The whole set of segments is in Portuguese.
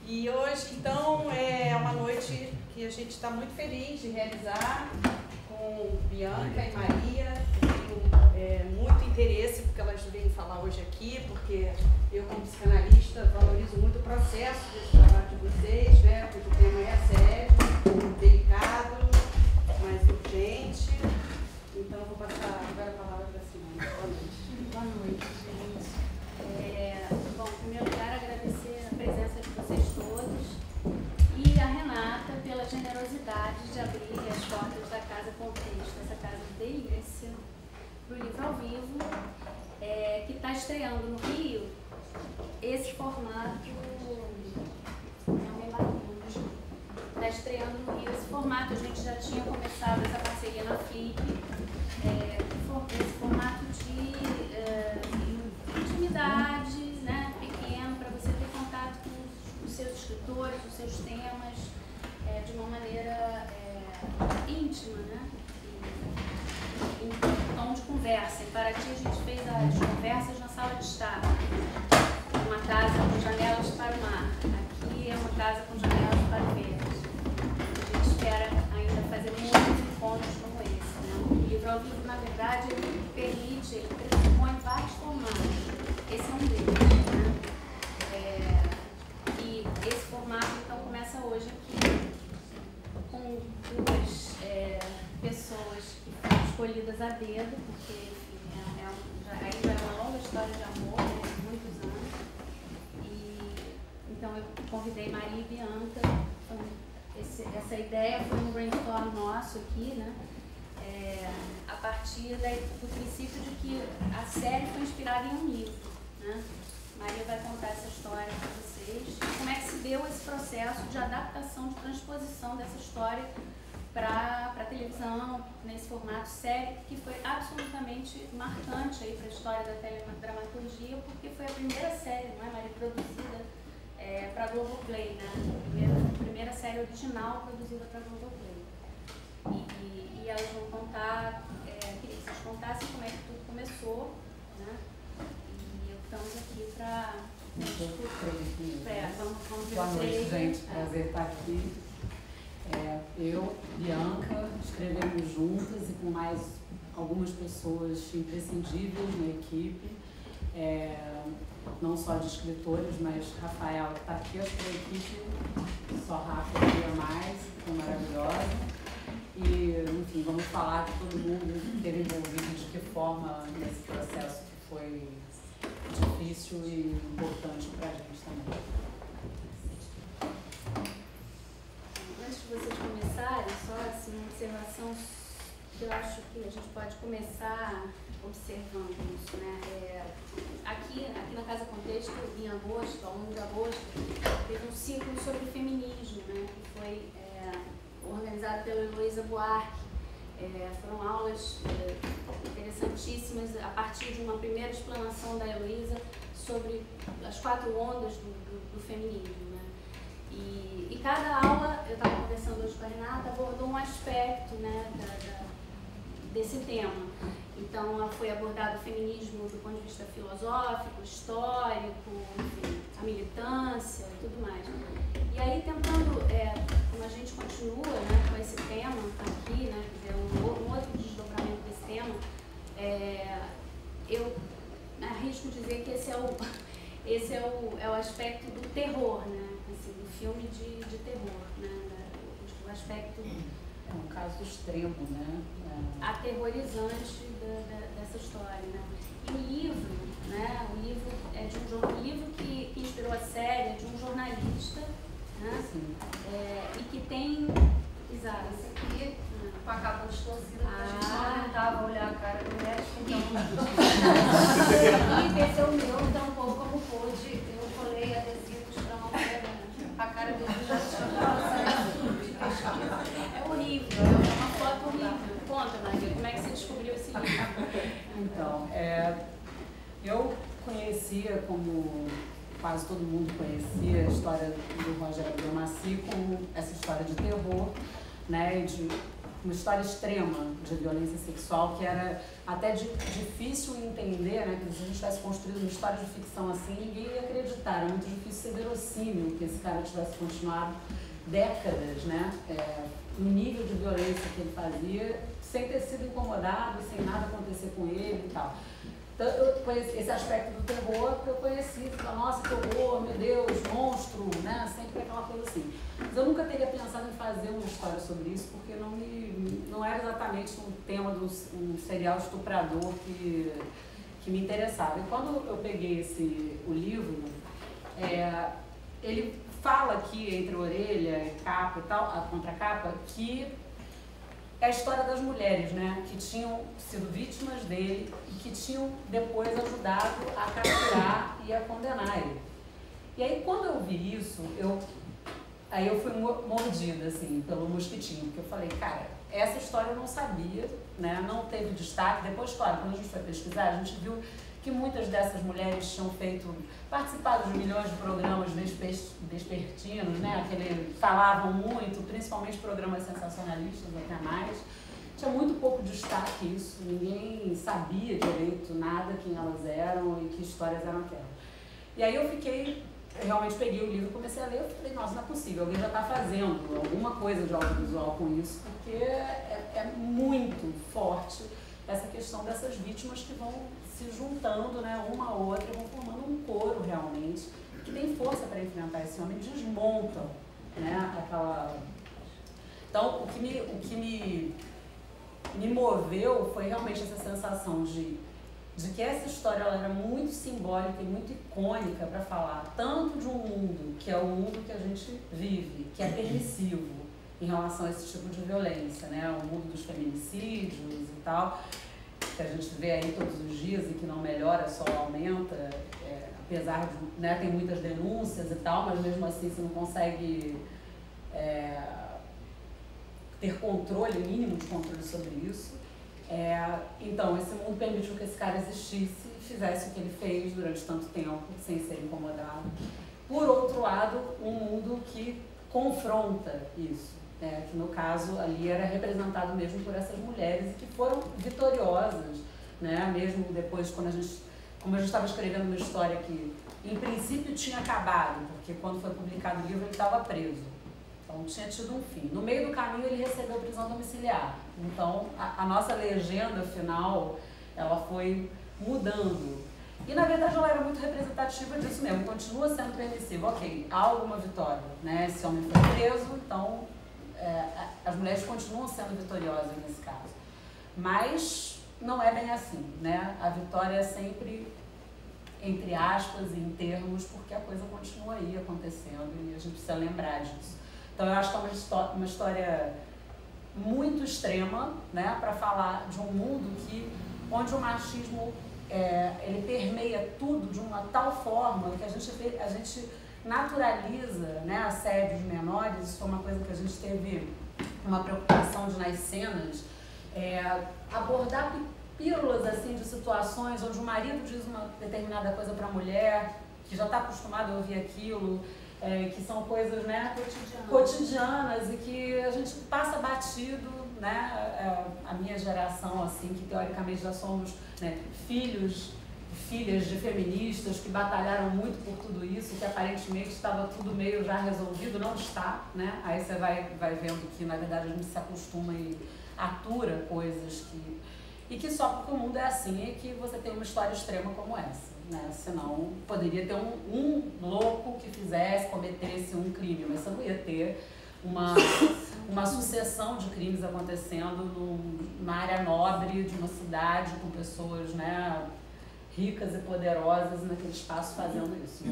E hoje, então, é uma noite que a gente está muito feliz de realizar com Bianca e Maria. Eu tenho muito interesse porque elas vêm falar hoje aqui, porque eu, como psicanalista, valorizo muito o processo desse trabalho de vocês, né? Porque o tema é sério, delicado, mas urgente. Então, eu vou passar agora a palavra para a Simone. Boa noite. Boa noite, gente. Bom, em primeiro lugar, agradecer a presença de vocês todos e a Renata pela generosidade de abrir as portas da Casa Contexto, essa casa de delícia, para o livro ao vivo, que está estreando no Rio esse formato. Está estreando no Rio esse formato. A gente já tinha começado essa parceria na Flip, esse formato de intimidade, né, pequeno, para você ter contato com os seus escritores, os seus temas, de uma maneira íntima, né? Em tom de conversa. Em Paraty a gente fez as conversas na sala de estar, uma casa com janelas para o mar. Aqui é uma casa com janelas para o verde. A gente espera ainda fazer muitos encontros como esse, né? O livro ao vivo, na verdade, ele permite, ele pressupõe vários formatos. Esse é um deles, né? E esse formato, então, começa hoje aqui com duas pessoas que foram escolhidas a dedo, porque, enfim, aí já é uma longa história de amor, né, de muitos anos. Então, eu convidei Maria e Bianca. Essa ideia foi um brainstorm nosso aqui, né? A partir do princípio de que a série foi inspirada em um livro, né? Maria vai contar essa história para vocês. Como é que se deu esse processo de adaptação, de transposição dessa história para a televisão, nesse formato série, que foi absolutamente marcante para a história da teledramaturgia, porque foi a primeira série, não é, Maria, produzida para a Globoplay, né? A primeira série original produzida para a Globoplay. E elas vão contar, queria que vocês contassem como é que tudo começou, né? E estamos aqui para vamos ver. Boa noite, gente. Prazer estar aqui. Eu, Bianca, escrevemos juntas e com mais algumas pessoas imprescindíveis na equipe. Não só de escritores, mas Rafael, que está aqui, acho que a equipe só Rafa queria mais, foi maravilhosa. E, enfim, vamos falar de todo mundo ter envolvido de que forma nesse processo que foi difícil e importante para a gente também. Antes de vocês começarem, só assim, uma observação que eu acho que a gente pode começar observando isso, né? Aqui na Casa Contexto, em agosto, ao longo de agosto, teve um ciclo sobre feminismo, né? Que foi organizado pela Heloísa Buarque. Foram aulas interessantíssimas a partir de uma primeira explanação da Heloísa sobre as 4 ondas do feminismo, né? E cada aula, eu estava conversando hoje com a Renata, abordou um aspecto, né, desse tema. Então, foi abordado o feminismo do ponto de vista filosófico, histórico, enfim, a militância e tudo mais. E aí, tentando, como a gente continua, né, com esse tema aqui, né, quer dizer, um outro desdobramento desse tema, eu arrisco dizer que esse é o aspecto do terror, né, assim, do filme de terror, né, o aspecto... É um caso extremo, né? Aterrorizante dessa história, né? E o livro, né? O livro é de um livro que inspirou a série, é de um jornalista, né? Sim. E que tem... Exato. Esse aqui, com a capa distorcida, porque a gente não aguentava olhar a cara do médico, então... E esse é o meu, tampouco como pôde, eu colei adesivos para não ver a cara dele já É horrível, é uma foto horrível. Conta, Maria, como é que você descobriu esse livro? Então, eu conhecia, como quase todo mundo conhecia, a história do Rogério Abdelmaci como essa história de terror, né, de uma história extrema de violência sexual que era até difícil entender, né? Que se a gente tivesse construído uma história de ficção assim, ninguém ia acreditar. Era muito difícil ser verossímil que esse cara tivesse continuado décadas, né? No nível de violência que ele fazia, sem ter sido incomodado, sem nada acontecer com ele e tal. Então, esse aspecto do terror que eu conheci, nossa, que horror, meu Deus, monstro, né? Sempre aquela coisa assim. Mas eu nunca teria pensado em fazer uma história sobre isso, porque não era exatamente um tema de um serial estuprador que me interessava. E quando eu peguei o livro, ele fala aqui, entre orelha, capa e tal, a contracapa, que é a história das mulheres, né, que tinham sido vítimas dele e que tinham depois ajudado a capturar e a condenar ele. E aí, quando eu vi isso, eu fui mordida, assim, pelo mosquitinho, porque eu falei, cara, essa história eu não sabia, né, não teve destaque. Depois, claro, quando a gente foi pesquisar, a gente viu que muitas dessas mulheres tinham participado de milhões de programas vespertinos, né, que eles falavam muito, principalmente programas sensacionalistas, até mais. Tinha muito pouco destaque isso, ninguém sabia direito nada quem elas eram e que histórias eram aquelas. E aí eu realmente peguei o livro, comecei a ler, eu falei, nossa, não é possível, alguém já está fazendo alguma coisa de audiovisual com isso, porque é muito forte essa questão dessas vítimas que vão se juntando, né, uma a outra, vão formando um coro realmente, que tem força para enfrentar esse homem, desmontam, né, aquela... Então, o que me moveu foi realmente essa sensação de que essa história ela era muito simbólica e muito icônica para falar tanto de um mundo que é o mundo que a gente vive, que é permissivo em relação a esse tipo de violência, né, o mundo dos feminicídios e tal, que a gente vê aí todos os dias e que não melhora, só aumenta, apesar de, né, tem muitas denúncias e tal, mas mesmo assim você não consegue ter controle, mínimo de controle sobre isso. Então, esse mundo permitiu que esse cara existisse e fizesse o que ele fez durante tanto tempo, sem ser incomodado. Por outro lado, um mundo que confronta isso. Que no caso ali era representado mesmo por essas mulheres e que foram vitoriosas, né? Mesmo depois, como a gente estava escrevendo uma história que em princípio tinha acabado, porque quando foi publicado o livro ele estava preso, então tinha tido um fim. No meio do caminho ele recebeu prisão domiciliar, então a nossa legenda final ela foi mudando. E na verdade ela era muito representativa disso mesmo, continua sendo permissiva, ok, há alguma vitória, né? Esse homem foi preso, então as mulheres continuam sendo vitoriosas nesse caso. Mas não é bem assim, né? A vitória é sempre, entre aspas, em termos, porque a coisa continua aí acontecendo e a gente precisa lembrar disso. Então eu acho que é uma história muito extrema, né? Para falar de um mundo onde o machismo ele permeia tudo de uma tal forma que a gente naturaliza, né, assédios menores. Isso foi uma coisa que a gente teve uma preocupação de nas cenas, abordar pílulas assim, de situações onde o marido diz uma determinada coisa para a mulher, que já está acostumada a ouvir aquilo, que são coisas, né, cotidianas e que a gente passa batido, né, a minha geração, assim, que teoricamente já somos, né, filhas de feministas que batalharam muito por tudo isso, que aparentemente estava tudo meio já resolvido, não está, né? Aí você vai vendo que na verdade a gente se acostuma e atura coisas que só porque o mundo é assim é que você tem uma história extrema como essa, né? Senão poderia ter um louco que cometesse um crime, mas você não ia ter uma sucessão de crimes acontecendo numa área nobre de uma cidade com pessoas, né, ricas e poderosas naquele espaço fazendo isso.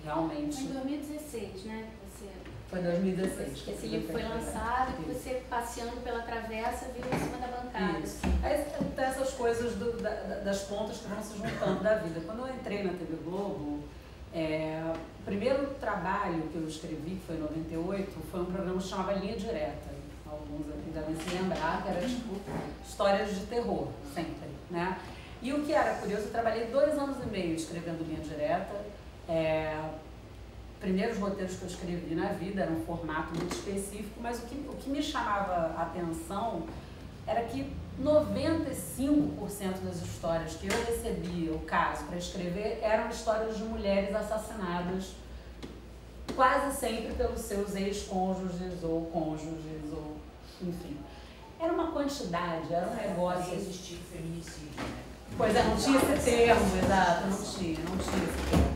Realmente. Foi em 2016, né? Foi em 2016. Que esse livro foi lançado e você, passeando pela travessa, viu em cima da bancada. Isso. Aí tem essas coisas das pontas que vão se juntando da vida. Quando eu entrei na TV Globo, o primeiro trabalho que eu escrevi, que foi em 98, foi um programa que se chamava Linha Direta. Alguns aqui devem se lembrar, que era tipo histórias de terror, sempre, né? E o que era curioso, eu trabalhei 2 anos e meio escrevendo Linha Direta, primeiros roteiros que eu escrevi na vida, era um formato muito específico, mas o que me chamava a atenção era que 95% das histórias que eu recebia, o caso, para escrever, eram histórias de mulheres assassinadas, quase sempre pelos seus ex-cônjuges ou cônjuges, ou enfim. Era uma quantidade, era um negócio... Não existia feminicídio, né? Pois é, não tinha esse termo, exato, não tinha esse termo.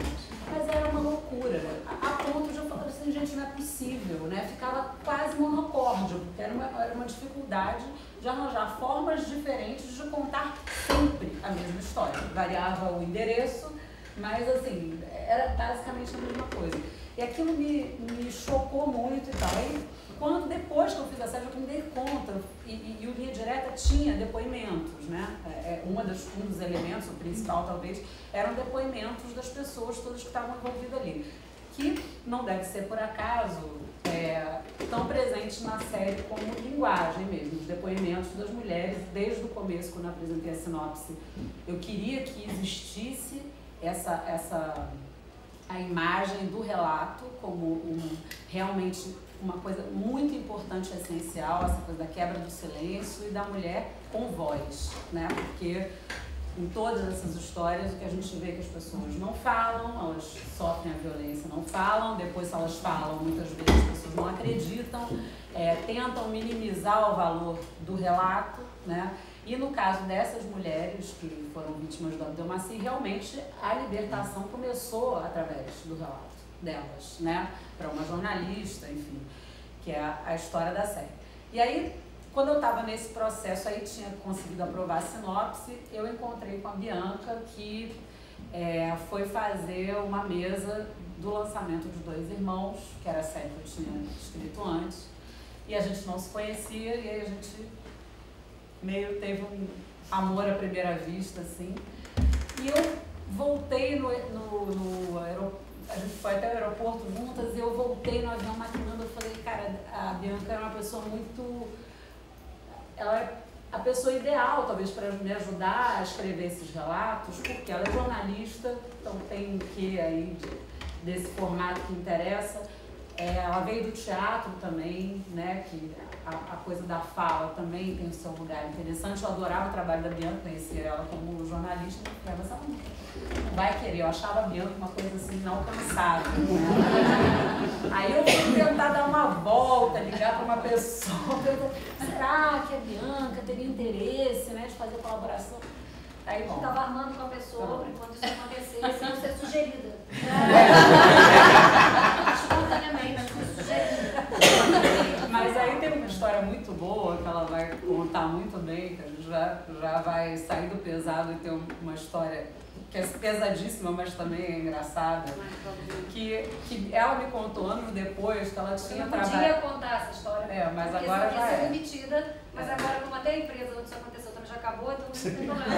Mas era uma loucura, a ponto de eu falar assim, gente, não é possível, né? Ficava quase monocórdio, porque era uma dificuldade de arranjar formas diferentes de contar sempre a mesma história. Variava o endereço, mas assim, era basicamente a mesma coisa. E aquilo me chocou muito e tal. Aí, quando depois que eu fiz a série, eu me dei conta, e o Linha Direta tinha depoimentos, né? Um dos elementos, o principal talvez, eram depoimentos das pessoas todas que estavam envolvidas ali, que não deve ser por acaso tão presentes na série como linguagem mesmo, os depoimentos das mulheres. Desde o começo, quando eu apresentei a sinopse, eu queria que existisse a imagem do relato como realmente uma coisa muito importante e essencial, essa coisa da quebra do silêncio e da mulher com voz, né? Porque em todas essas histórias o que a gente vê é que as pessoas não falam, elas sofrem a violência, não falam, depois se elas falam, muitas vezes as pessoas não acreditam, tentam minimizar o valor do relato, né? E no caso dessas mulheres que foram vítimas do Abdelmaci, realmente a libertação começou através do relato delas, né? Para uma jornalista, enfim, que é a história da série. E aí, quando eu estava nesse processo, aí tinha conseguido aprovar a sinopse, eu encontrei com a Bianca, que foi fazer uma mesa do lançamento de Dois Irmãos, que era a série que eu tinha escrito antes, e a gente não se conhecia, e aí a gente meio teve um amor à primeira vista, assim. E eu voltei no aeroporto, a gente foi até o aeroporto juntas, e eu voltei no avião maquinando. Eu falei, cara, a Bianca é uma pessoa muito... Ela é a pessoa ideal, talvez, para me ajudar a escrever esses relatos, porque ela é jornalista, então tem um quê aí desse formato que interessa. Ela veio do teatro também, né, que a coisa da fala também tem o seu lugar interessante. Eu adorava o trabalho da Bianca, conhecia ela como jornalista, mas ela não vai querer. Eu achava a Bianca uma coisa assim inalcançável, né? Aí eu fui tentar dar uma volta, ligar para uma pessoa, será que a Bianca teria interesse, né, de fazer colaboração? Aí, bom, Estava armando com a pessoa enquanto isso acontecesse, sem ser sugerida. Espontaneamente, sugerida. Mas aí tem uma história muito boa que ela vai contar muito bem, que a gente já vai sair do pesado e ter uma história que é pesadíssima, mas também é engraçada. Que ela me contou anos depois que ela tinha trabalhado. Eu podia contar essa história, mas porque agora já ser demitida, mas agora, como até a empresa onde isso aconteceu também já acabou, então não tem problema.